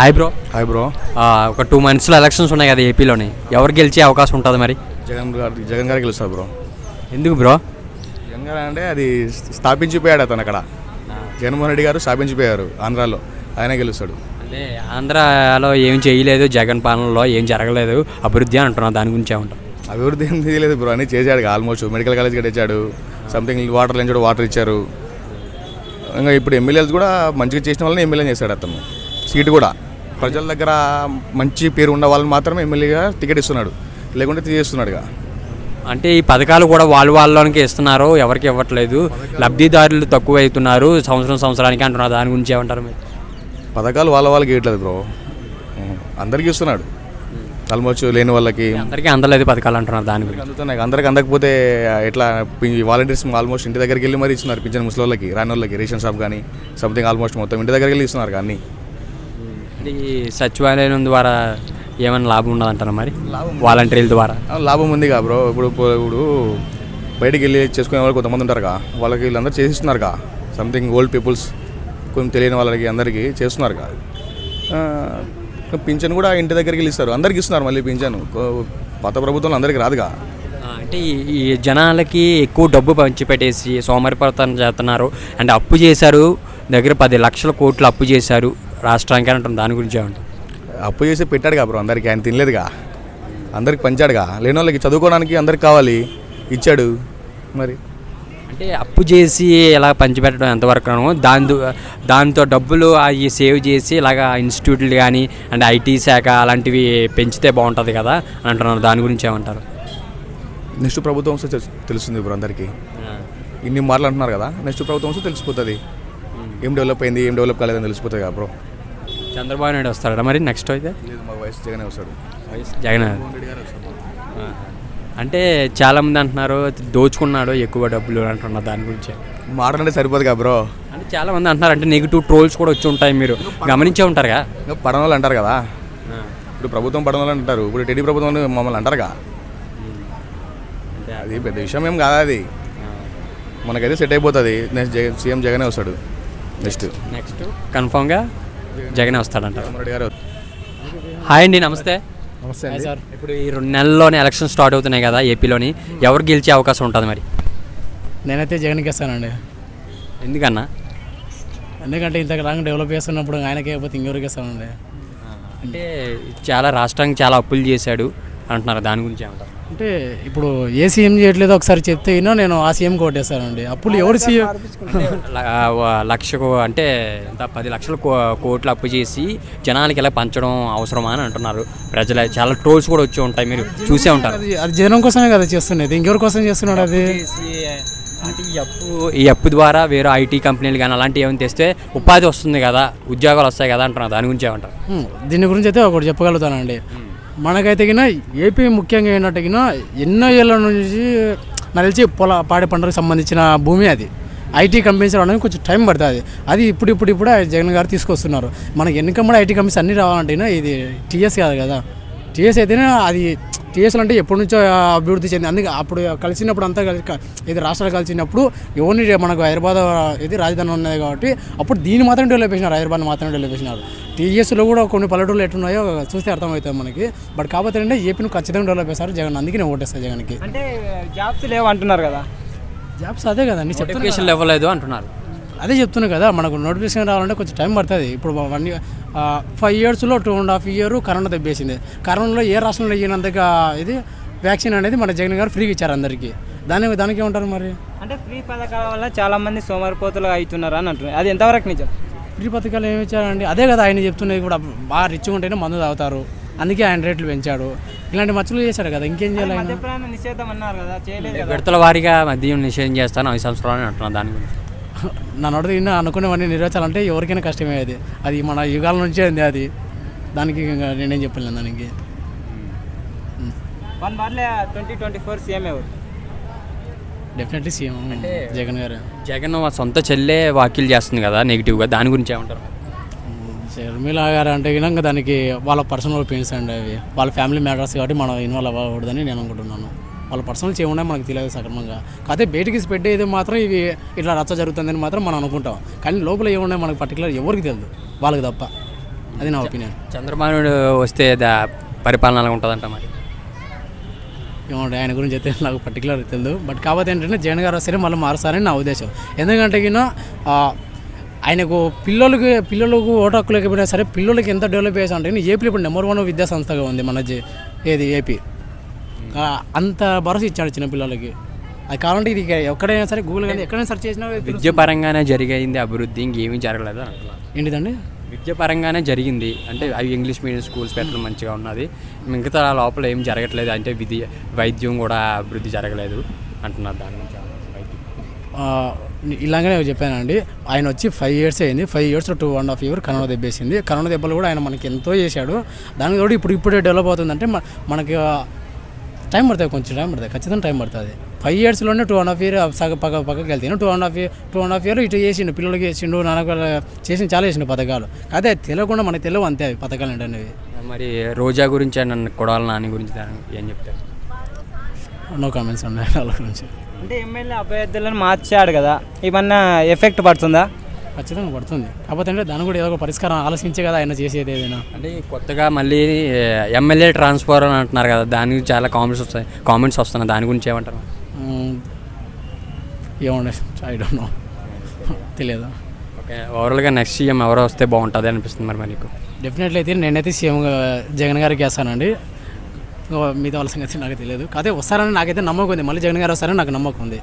Hi bro. Hi bro. ఒక 2 monthsలో elections ఉన్నాయి కదా ఏపీలోని, ఎవరు గెలిచే అవకాశం ఉంటుంది మరి? జగన్ గారు గెలుస్తారు బ్రో. ఎందుకు బ్రో? జగన్ గారు అంటే అది స్థాపించిపోయాడు అతను అక్కడ. జగన్మోహన్ రెడ్డి గారు స్థాపించిపోయారు ఆంధ్రాలో, ఆయన గెలుస్తాడు. అంటే ఆంధ్రాలో ఏం చేయలేదు, జగన్ పాలనలో ఏం జరగలేదు అభివృద్ధి అని అంటున్నాను, దాని గురించి ఏమంటారు? అభివృద్ధి ఏం చేయలేదు బ్రో, అని చేశాడు ఆల్మోస్ట్. మెడికల్ కాలేజ్ కట్టించాడు, సంథింగ్ వాటర్ లేని చోట వాటర్ ఇచ్చారు. ఇంకా ఇప్పుడు ఎమ్మెల్యేలు కూడా మంచిగా చేసిన వాళ్ళని ఎమ్మెల్యే చేశాడు అతను. సీటు కూడా ప్రజల దగ్గర మంచి పేరు ఉన్న వాళ్ళని మాత్రమే ఎమ్మెల్యేగా టికెట్ ఇస్తున్నాడు, లేకుంటే తీసేస్తున్నాడుగా. అంటే ఈ పథకాలు కూడా వాళ్ళకి ఇస్తున్నారు, ఎవరికి ఇవ్వట్లేదు, లబ్ధిదారులు తక్కువ అవుతున్నారు సంవత్సరానికి అంటున్నారు, దాని గురించి ఏమంటారు మీరు? పథకాలు వాళ్ళకి ఇవ్వట్లేదు బ్రో, అందరికీ ఇస్తున్నాడు. ఆల్మోస్ట్ లేని వాళ్ళకి అందరికీ అందలేదు పథకాలు అంటున్నారు, దాని గురించి అందుతున్నాయి. అందరికి అందకపోతే ఎట్లా? వాలంటీర్స్ ఆల్మోస్ట్ ఇంటి దగ్గరికి వెళ్ళి మరీ ఇస్తున్నారు పింఛన్, ముసలి వాళ్ళకి, రాని వాళ్ళకి, రేషన్ షాప్ కానీ సంథింగ్ ఆల్మోస్ట్ మొత్తం ఇంటి దగ్గరికి వెళ్ళి ఇస్తున్నారు. కానీ ఈ సచివాలయం ద్వారా ఏమైనా లాభం ఉండదంటారా మరి? వాలంటీర్ల ద్వారా లాభం ఉంది కా బ్రో. ఇప్పుడు బయటికి వెళ్ళి చేసుకునే వాళ్ళు కొంతమంది ఉంటారుగా, వాళ్ళకి వీళ్ళందరూ చేసిస్తున్నారుగా. సంథింగ్ ఓల్డ్ పీపుల్స్, కొంచెం తెలియని వాళ్ళకి అందరికీ చేస్తున్నారుగా. పింఛన్ కూడా ఇంటి దగ్గరికి వెళ్ళి ఇస్తారు, అందరికి ఇస్తున్నారు. మళ్ళీ పింఛన్ పాత ప్రభుత్వంలో అందరికీ రాదుగా. అంటే ఈ జనాలకి ఎక్కువ డబ్బు పంచిపెట్టేసి సోమరిపోతం చేస్తున్నారు. అంటే అప్పు చేశారు, దగ్గర 10 లక్షల కోట్లు అప్పు చేశారు రాష్ట్రానికి అంటారు, దాని గురించి ఏమంటారు? అప్పు చేసి పెట్టాడుగా బ్రో, అందరికీ ఆయన తినలేదుగా, అందరికి పంచాడుగా. లేని వాళ్ళకి చదువుకోవడానికి అందరికి కావాలి, ఇచ్చాడు. మరి అంటే అప్పు చేసి ఇలా పంచిపెట్టడం ఎంతవరకు? దాంతో డబ్బులు అవి సేవ్ చేసి ఇలాగా ఇన్స్టిట్యూట్లు కానీ అంటే ఐటీ శాఖ అలాంటివి పెంచితే బాగుంటుంది కదా అని అంటున్నారు, దాని గురించి ఏమంటారు? నెక్స్ట్ ప్రభుత్వం వస్తే తెలుస్తుంది ఇప్పుడు అందరికీ. ఇన్ని మార్లు అంటున్నారు కదా, నెక్స్ట్ ప్రభుత్వం వస్తే తెలిసిపోతుంది ఏం డెవలప్ అయింది, ఏం డెవలప్ కాలేదని తెలిసిపోతుంది కదా బ్రో. చంద్రబాబు నాయుడు వస్తాడా మరి నెక్స్ట్ అయితే? లేదు, మా వైఎస్ జగనే వస్తాడు. జగన్ అంటే చాలామంది అంటున్నారు దోచుకున్నాడు ఎక్కువ డబ్బులు అంటున్నారు, దాని గురించి మాట్లాడే సరిపోదు కదా బ్రో. అంటే చాలామంది అంటున్నారు, అంటే నెగిటివ్ ట్రోల్స్ కూడా వచ్చి ఉంటాయి, మీరు గమనించే ఉంటారుగా. ఇంకా పడన వాళ్ళు అంటారు కదా, ఇప్పుడు ప్రభుత్వం పడన వాళ్ళు అంటారు, ఇప్పుడు టీడీ ప్రభుత్వం మమ్మల్ని అంటారుగా. అది పెద్ద విషయం ఏం కాదు, అది మనకైతే సెట్ అయిపోతుంది. నెక్స్ట్ సీఎం జగనే వస్తాడు. నెక్స్ట్ కన్ఫామ్గా జగనే వస్తాడంటారు. రెడ్డి గారు. హాయ్ అండి, నమస్తే. నమస్తే సార్. ఇప్పుడు ఈ 2 నెలల్లోనే ఎలక్షన్ స్టార్ట్ అవుతున్నాయి కదా ఏపీలోని, ఎవరు గెలిచే అవకాశం ఉంటుంది మరి? నేనైతే జగన్కి ఇస్తానండి. ఎందుకన్నా? ఎందుకంటే ఇంత రాంగ్ డెవలప్ చేస్తున్నప్పుడు ఆయనకే అయిపోతే ఇంకెవరికి ఇస్తానండి. అంటే చాలా రాష్ట్రానికి చాలా అప్పులు చేశాడు అంటున్నారు, దాని గురించి ఏమంటారు? అంటే ఇప్పుడు ఏ సీఎం చేయట్లేదో ఒకసారి చెప్తే నేను ఆ సీఎం కోటేస్తానండి. అప్పులు ఎవరు సీఎం? లక్షకు అంటే 10 లక్షల కోట్లు అప్పు చేసి జనాలకి ఇలా పంచడం అవసరమా అని అంటున్నారు ప్రజలు. చాలా ట్రోల్స్ కూడా వచ్చి ఉంటాయి, మీరు చూసే ఉంటారు. అది జనం కోసమే కదా చేస్తున్నది, ఇంకెవరి కోసం చేస్తున్నాడు అది? అంటే ఈ అప్పు ద్వారా వేరే ఐటీ కంపెనీలు కానీ అలాంటివి ఏమైనా తెస్తే ఉపాధి వస్తుంది కదా, ఉద్యోగాలు వస్తాయి కదా అంటున్నారు, దాని గురించి ఏమంటారు? దీని గురించి అయితే ఒకటి చెప్పగలుగుతానండి. మనకైతే గిన ఏపీ ముఖ్యంగా ఏంటంటే గిన ఎన్నో ఏళ్ళ నుంచి నాకు తెలిసి పాడి పంటలకు సంబంధించిన భూమి అది. ఐటీ కంపెనీస్ రావడానికి కొంచెం టైం పడుతుంది. అది ఇప్పుడు జగన్ గారు తీసుకొస్తున్నారు. మనకి ఎన్నికమ్మడి ఐటీ కంపెనీస్ అన్నీ రావాలంటే ఇది టీఎస్ కాదు కదా. టీఎస్ అయితేనే అది టీఎస్లు అంటే ఎప్పటి నుంచో అభివృద్ధి చెంది. అందుకే అప్పుడు కలిసినప్పుడు అంతా ఇది రాష్ట్రాలు కలిసినప్పుడు ఓన్లీ మనకు హైదరాబాద్ ఇది రాజధాని ఉన్నది కాబట్టి అప్పుడు దీన్ని మాత్రం డెవలప్ చేసినారు, హైదరాబాద్ మాత్రమే డెవలప్ చేసినారు. టీఎస్లో కూడా కొన్ని పల్లెటూళ్ళు ఎట్లున్నాయో చూస్తే అర్థమవుతుంది మనకి. బట్ కాకపోతే అంటే ఏపీని ఖచ్చితంగా డెవలప్ చేస్తారు జగన్, అందుకే నేను ఓటేస్తాను జగన్కి. అంటే జాబ్స్ లేవు అంటున్నారు కదా, జాబ్స్ అదే కదండి నోటిఫికేషన్లు ఇవ్వలేదు అంటున్నారు. అదే చెప్తున్నాను కదా, మనకు నోటిఫికేషన్ రావాలంటే కొంచెం టైం పడుతుంది. ఇప్పుడు 5 yearsలో 2.5 years కరోనా దెబ్బేసింది. కరోనాలో ఏ రాష్ట్రంలో ఇచ్చినంతగా ఇది వ్యాక్సిన్ అనేది మన జగన్ గారు ఫ్రీగా ఇచ్చారు అందరికీ. దానికి ఏమంటారు మరి? అంటే ఫ్రీ పథకాల వల్ల చాలా మంది సోమరిపోతులు అవుతున్నారు అని అంటున్నారు, అది ఎంతవరకు నిజం? ఫ్రీ పథకాలు ఏమి ఇచ్చారండి? అదే కదా ఆయన చెప్తున్నది కూడా, బాగా రిచ్గా ఉంటేనే మందు తాగుతారు, అందుకే ఆయన రేట్లు పెంచాడు. ఇలాంటి మచ్చలు చేశాడు కదా, ఇంకేం చేయాలి? నిషేధం అన్నారు కదా, చేయలేదు. విడతల వారీగా మద్యం నిషేధం చేస్తాను 5 సంవత్సరాలు అంటున్నాను, దాని గురించి నన్ను ఇన్న అనుకునేవన్నీ నెరవేర్చాలంటే ఎవరికైనా కష్టమే. అది మన యుగాల నుంచే ఉంది అది, దానికి నేనేం చెప్పలేను దానికి. 1 yearలో 2024 సీఎం ఎవరు? డెఫినెట్లీ సీఎం అంటే జగన్ గారు. జగన్ సొంత చెల్లె వాక్యలు చేస్తుంది కదా నెగిటివ్గా, దాని గురించి ఏమంటారు? షర్మిల గారు అంటే ఇంకా దానికి వాళ్ళ పర్సనల్ ఒపీనియన్స్ అండి, అవి వాళ్ళ ఫ్యామిలీ మ్యాటర్స్ కాబట్టి మనం ఇన్వాల్వ్ అవ్వకూడదని నేను అనుకుంటున్నాను. వాళ్ళ పర్సనల్ చేయకుండా మనకు తెలియదు సక్రమంగా. కాకపోతే బయటికి స్ప్రెడ్ అయ్యేది మాత్రం ఇవి ఇట్లా రచ్చ జరుగుతుందని మాత్రం మనం అనుకుంటాం, కానీ లోపల ఏమున్నాయి మనకు పర్టికులర్ ఎవరికి తెలియదు, వాళ్ళకి తప్ప. అది నా ఒపీనియన్. చంద్రబాబు నాయుడు వస్తే పరిపాలన ఎలా ఉంటుందంట మరి? ఏమంటే ఆయన గురించి అయితే నాకు పర్టికులర్ తెలియదు. బట్ కాకపోతే ఏంటంటే జగన్ గారు వస్తేనే మళ్ళీ మారుస్తారని నా ఉద్దేశం. ఎందుకంటే ఆయనకు పిల్లలకు ఓటు హక్కు లేకపోయినా సరే పిల్లలకి ఎంత డెవలప్ చేసా అంటే ఏపీలో ఇప్పుడు నెంబర్ 1 విద్యా సంస్థగా ఉంది మన ఏపీ. అంత భరోసా ఇచ్చాడు చిన్న పిల్లలకి. అది కావాలంటే ఇది ఎక్కడైనా సరే గూగుల్ కానీ ఎక్కడైనా సెర్చ్ చేసినా విద్య పరంగానే జరిగింది అభివృద్ధి, ఇంకేమీ జరగలేదు అంటున్నా. ఏంటిదండి? విద్య పరంగానే జరిగింది అంటే అవి ఇంగ్లీష్ మీడియం స్కూల్స్ పెట్టడం మంచిగా ఉన్నది, మిగతా లోపల ఏం జరగట్లేదు. అంటే వైద్యం కూడా అభివృద్ధి జరగలేదు అంటున్నారు. దాని గురించి ఇలాగనే చెప్పానండి. ఆయన వచ్చి 5 years అయింది. 5 yearsలో 2.5 years కరోనా దెబ్బేసింది. కరోనా దెబ్బలు కూడా ఆయన మనకి ఎంతో చేశాడు. దానికి కూడా ఇప్పుడే డెవలప్ అవుతుందంటే మనకి టైం పడుతుంది, కొంచెం టైం పడుతుంది, ఖచ్చితంగా టైం పడుతుంది. 5 yearsలోనే 2.5 years పక్కకి వెళ్తాను. 2.5 years ఇటు చేసిండు, పిల్లలకి చేసిండు, నాన్నకు చాలా చేసిండు పథకాలు. అదే తెలియకుండా మనకి తెలియవు అంతే అవి పథకాలు ఏంటనేవి. మరి రోజా గురించి నన్ను కొడాలి నాని గురించి ఏం చెప్తారు? నో కామెంట్స్ ఉన్నాయి వాళ్ళ గురించి. అంటే ఎమ్మెల్యే అభ్యర్థులను మార్చాడు కదా, ఏమన్నా ఎఫెక్ట్ పడుతుందా? ఖచ్చితంగా పడుతుంది. కాకపోతే అంటే దాని కూడా ఏదో ఒక పరిష్కారం ఆలోచించే కదా ఆయన చేసేది ఏదైనా. అంటే కొత్తగా మళ్ళీ ఎమ్మెల్యే ట్రాన్స్ఫర్ అని అంటున్నారు కదా, దాని గురించి చాలా కామెంట్స్ వస్తున్నాయి. దాని గురించి ఏమంటారు? ఏమండి, ఐ డోంట్ నో, తెలియదు. ఓకే, ఓవరాల్గా నెక్స్ట్ సీఎం ఎవరో వస్తే బాగుంటుంది అనిపిస్తుంది మరి మీకు? డెఫినెట్లీ అయితే నేనైతే సీఎం జగన్ గారికి వేస్తానండి. మిగతా వాళ్ళ సంగతి నాకు తెలియదు. కాకపోతే వస్తారని నాకైతే నమ్మకం ఉంది. మళ్ళీ జగన్ గారు వస్తారని నాకు నమ్మకం ఉంది.